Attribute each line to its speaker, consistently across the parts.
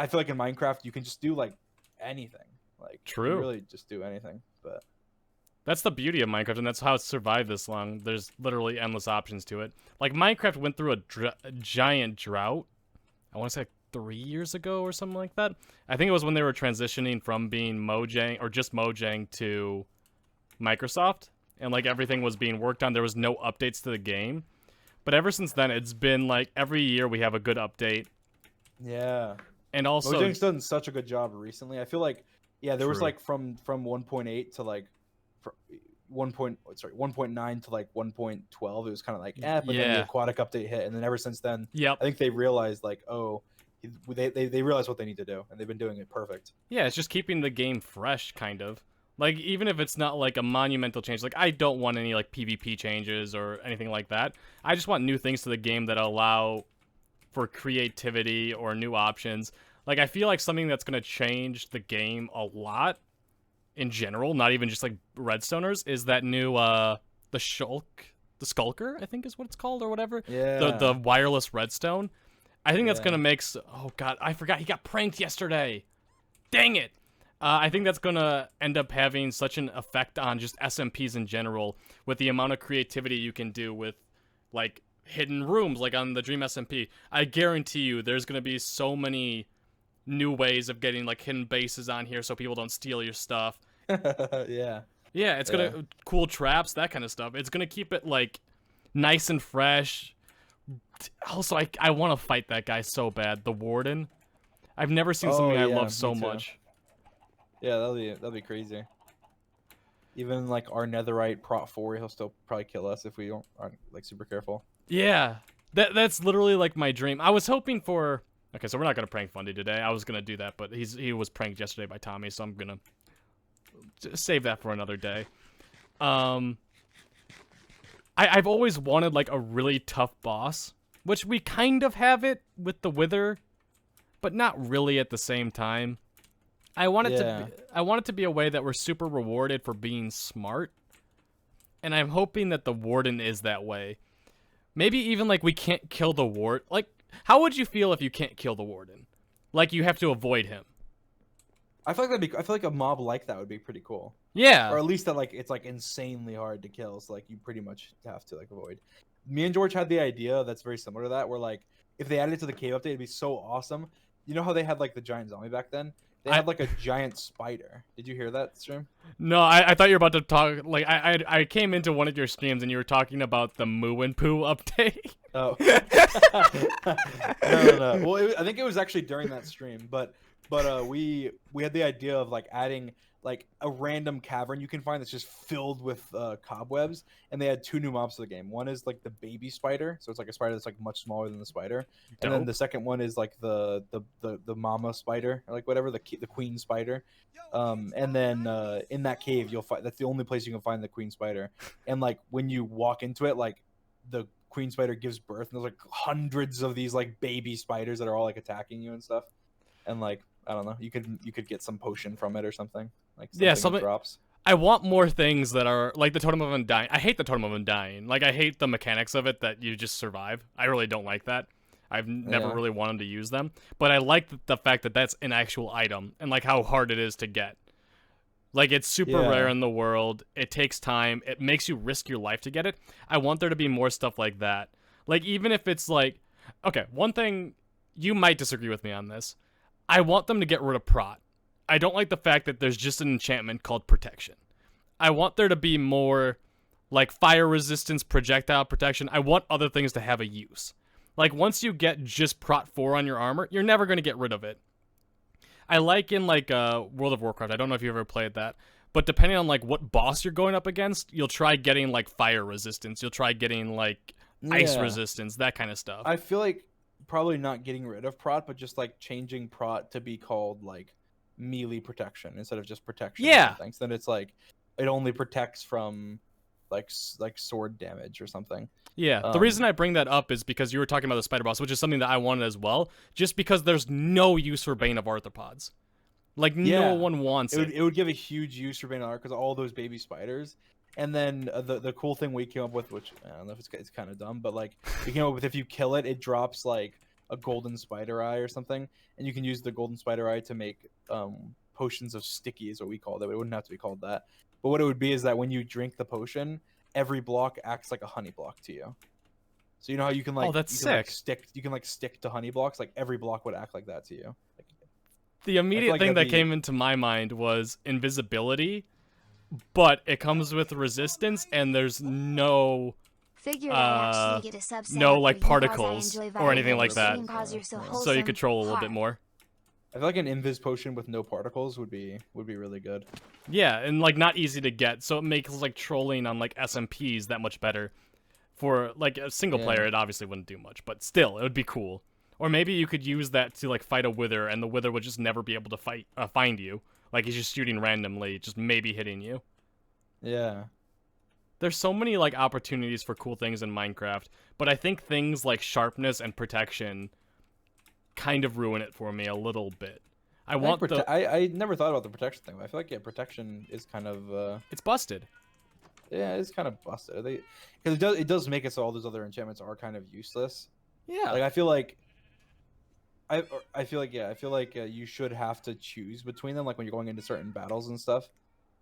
Speaker 1: I feel like in Minecraft you can just do like anything. Like you
Speaker 2: True.
Speaker 1: really just do anything. But
Speaker 2: That's the beauty of Minecraft, and that's how it's survived this long. There's literally endless options to it. Like, Minecraft went through a giant drought, I want to say like 3 years ago or something like that. I think it was when they were transitioning from being Mojang, or just Mojang, to Microsoft, and like everything was being worked on. There was no updates to the game. But ever since then, it's been like every year we have a good update.
Speaker 1: yeah.
Speaker 2: And also,
Speaker 1: Mojang's done such a good job recently. I feel like, yeah, there was
Speaker 2: True.
Speaker 1: like from 1.8 to like 1.9 to like 1.12. It was kind of like but then the
Speaker 2: yeah.
Speaker 1: aquatic update hit, and then ever since then,
Speaker 2: Yep.
Speaker 1: I think they realized like, oh, they realized what they need to do, and they've been doing it perfect.
Speaker 2: Yeah, it's just keeping the game fresh, kind of. Like, even if it's not like a monumental change, like I don't want any like PvP changes or anything like that. I just want new things to the game that allow for creativity or new options. Like, I feel like something that's going to change the game a lot in general, not even just like Redstoners, is that new the Skulker, I think is what it's called, or whatever.
Speaker 1: Yeah.
Speaker 2: The wireless redstone. I think that's
Speaker 1: Yeah.
Speaker 2: going to make oh god, I forgot he got pranked yesterday. Dang it. I think that's going to end up having such an effect on just SMPs in general, with the amount of creativity you can do with like hidden rooms, like on the Dream SMP. I guarantee you there's going to be so many new ways of getting like hidden bases on here so people don't steal your stuff.
Speaker 1: Yeah.
Speaker 2: Yeah, it's gonna cool traps, that kind of stuff. It's gonna keep it like nice and fresh. Also, I want to fight that guy so bad, the Warden. I've never seen something I love so much.
Speaker 1: Yeah, that'll be crazy. Even like our Netherite Prot 4, he'll still probably kill us if we aren't like super careful.
Speaker 2: Yeah, that's literally like my dream. I was hoping for. Okay, so we're not gonna prank Fundy today. I was gonna do that, but he was pranked yesterday by Tommy, so I'm gonna save that for another day. I've always wanted like a really tough boss, which we kind of have it with the Wither, but not really at the same time. I want it to be a way that we're super rewarded for being smart, and I'm hoping that the Warden is that way. Maybe even like we can't kill the Warden. Like, how would you feel if you can't kill the Warden? Like, you have to avoid him.
Speaker 1: I feel like a mob like that would be pretty cool.
Speaker 2: Yeah.
Speaker 1: Or at least that like it's like insanely hard to kill, so like you pretty much have to like avoid. Me and George had the idea that's very similar to that, where like if they added it to the cave update, it'd be so awesome. You know how they had like the giant zombie back then? They had like a giant spider. Did you hear that stream?
Speaker 2: No, I thought you were about to talk. Like, I came into one of your streams and you were talking about the Moo and Poo update.
Speaker 1: Oh. No. Well, I think it was actually during that stream, but we had the idea of like adding like a random cavern you can find that's just filled with cobwebs, and they had two new mobs to the game. One is like the baby spider, so it's like a spider that's like much smaller than the spider, and then the second one is like the mama spider, or like whatever, the queen spider. And then in that cave you'll find, that's the only place you can find the queen spider, and like when you walk into it, like the queen spider gives birth, and there's like hundreds of these like baby spiders that are all like attacking you and stuff, and like I don't know, you could get some potion from it or something. Like something drops.
Speaker 2: I want more things that are like the Totem of Undying. I hate the Totem of Undying. Like, I hate the mechanics of it that you just survive. I really don't like that. I've never really wanted to use them, but I like the fact that that's an actual item and like how hard it is to get. Like, it's super rare in the world. It takes time. It makes you risk your life to get it. I want there to be more stuff like that. Like, even if it's like, okay, one thing, you might disagree with me on this. I want them to get rid of Prot. I don't like the fact that there's just an enchantment called Protection. I want there to be more, like, fire resistance, projectile protection. I want other things to have a use. Like, once you get just Prot 4 on your armor, you're never going to get rid of it. I like in, like, World of Warcraft, I don't know if you've ever played that, but depending on, like, what boss you're going up against, you'll try getting, like, fire resistance. You'll try getting, like, ice resistance, that kind of stuff.
Speaker 1: I feel like probably not getting rid of Prot, but just, like, changing Prot to be called, like, melee protection instead of just protection.
Speaker 2: Yeah.
Speaker 1: Things. Then it's like it only protects from like sword damage or something.
Speaker 2: Yeah. The reason I bring that up is because you were talking about the spider boss, which is something that I wanted as well. Just because there's no use for Bane of Arthropods. Like, no one wants it.
Speaker 1: It would give a huge use for Bane of Arthropods because all those baby spiders. And then the cool thing we came up with, which I don't know if it's kind of dumb, but like we came up with, if you kill it, it drops like a golden spider eye or something, and you can use the golden spider eye to make potions of sticky is what we call it. It wouldn't have to be called that, but what it would be is that when you drink the potion, every block acts like a honey block to you. So you know how you can like,
Speaker 2: Oh, that's
Speaker 1: you can,
Speaker 2: sick.
Speaker 1: like, stick to honey blocks, like every block would act like that to you.
Speaker 2: The immediate thing that
Speaker 1: that'd be-
Speaker 2: came into my mind was invisibility, but it comes with resistance, and there's no
Speaker 3: Figured I'd actually get a subset
Speaker 2: no
Speaker 3: up
Speaker 2: like
Speaker 3: for you 'cause I
Speaker 2: particles
Speaker 3: enjoy
Speaker 2: or anything
Speaker 3: vitamin
Speaker 2: like
Speaker 3: C
Speaker 2: that,
Speaker 3: and cause you so
Speaker 2: so you
Speaker 3: wholesome.
Speaker 2: control a little bit
Speaker 3: Hot.
Speaker 2: more.
Speaker 1: I feel like an invis potion with no particles would be really good.
Speaker 2: Yeah, and like not easy to get, so it makes like trolling on like SMPs that much better. For like a single player, it obviously wouldn't do much, but still, it would be cool. Or maybe you could use that to like fight a wither, and the wither would just never be able to find you. Like he's just shooting randomly, just maybe hitting you.
Speaker 1: Yeah.
Speaker 2: There's so many like opportunities for cool things in Minecraft, but I think things like sharpness and protection kind of ruin it for me a little bit. I
Speaker 1: never thought about the protection thing. But I feel like protection is kind of
Speaker 2: it's busted.
Speaker 1: Yeah, it's kind of busted. Because it does make it so all those other enchantments are kind of useless.
Speaker 2: Yeah.
Speaker 1: Like I feel like you should have to choose between them, like when you're going into certain battles and stuff.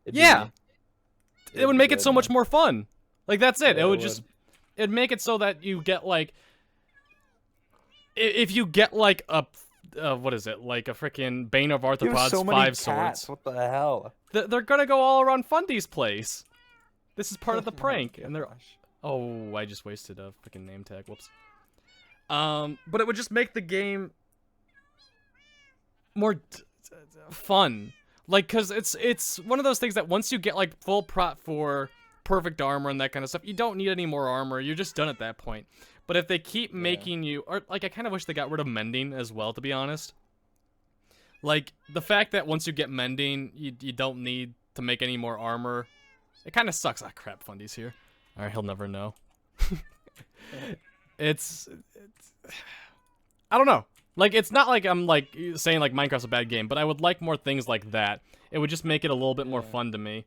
Speaker 2: It would make it so much more fun. Like that's it.
Speaker 1: Yeah,
Speaker 2: It'd make it so that you get like, if you get like a what is it, like a freaking Bane of Arthropods
Speaker 1: so many
Speaker 2: 5
Speaker 1: cats.
Speaker 2: swords.
Speaker 1: What the hell?
Speaker 2: They're gonna go all around Fundy's place. This is part of the prank,
Speaker 1: Oh,
Speaker 2: and they're.
Speaker 1: gosh.
Speaker 2: Oh, I just wasted a freaking name tag. Whoops. But it would just make the game more fun. Like, cause it's one of those things that once you get like full prot for perfect armor and that kind of stuff, you don't need any more armor. You're just done at that point. But if they keep making you, or like, I kind of wish they got rid of mending as well, to be honest. Like the fact that once you get mending, you don't need to make any more armor. It kind of sucks. Ah, crap, Fundy's here. All right, he'll never know. it's I don't know. Like, it's not like I'm like saying like Minecraft's a bad game, but I would like more things like that. It would just make it a little bit more fun to me.